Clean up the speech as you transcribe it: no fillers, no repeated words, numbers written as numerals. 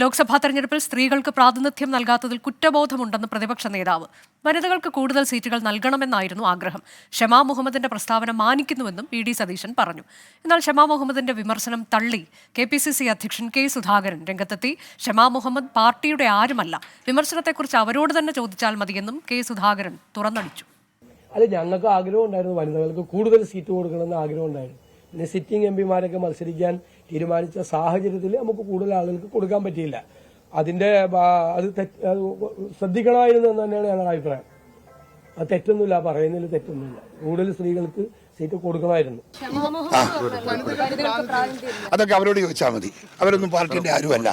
ലോക്സഭാ തെരഞ്ഞെടുപ്പിൽ സ്ത്രീകൾക്ക് പ്രാതിനിധ്യം നൽകാത്തതിൽ കുറ്റബോധമുണ്ടെന്ന് പ്രതിപക്ഷ നേതാവ്. വനിതകൾക്ക് കൂടുതൽ സീറ്റുകൾ നൽകണമെന്നായിരുന്നു ആഗ്രഹം. ഷമാ മുഹമ്മദിന്റെ പ്രസ്താവന മാനിക്കുന്നുവെന്നും വി ഡി സതീശൻ പറഞ്ഞു. എന്നാൽ ഷമാ മുഹമ്മദിന്റെ വിമർശനം തള്ളി KPCC അധ്യക്ഷൻ കെ സുധാകരൻ രംഗത്തെത്തി. ഷമാ മുഹമ്മദ് പാർട്ടിയുടെ ആരുമല്ല, വിമർശനത്തെക്കുറിച്ച് അവരോട് തന്നെ ചോദിച്ചാൽ മതിയെന്നും കെ സുധാകരൻ തുറന്നടിച്ചു. അല്ല, ഞങ്ങൾക്ക് ആഗ്രഹം ഉണ്ടായിരുന്നു വനിതകൾക്ക് കൂടുതൽ സീറ്റ് കൊടുക്കണമെന്ന് ആഗ്രഹം ഉണ്ടായിരുന്നു. പിന്നെ സിറ്റിംഗ് എംപിമാരൊക്കെ മത്സരിക്കാൻ തീരുമാനിച്ച സാഹചര്യത്തിൽ നമുക്ക് കൂടുതൽ ആളുകൾക്ക് കൊടുക്കാൻ പറ്റിയില്ല. അതിന്റെ അത് ശ്രദ്ധിക്കണമായിരുന്നു എന്ന് തന്നെയാണ് ഞങ്ങളുടെ അഭിപ്രായം. അത് തെറ്റൊന്നുമില്ല, പറയുന്നതിൽ തെറ്റൊന്നുമില്ല. കൂടുതൽ സ്ത്രീകൾക്ക് സീറ്റ് കൊടുക്കണമായിരുന്നു. അതൊക്കെ അവരോട് ചോദിച്ചാൽ മതി. അവരൊന്നും പാർട്ടിന്റെ ആരുമല്ല.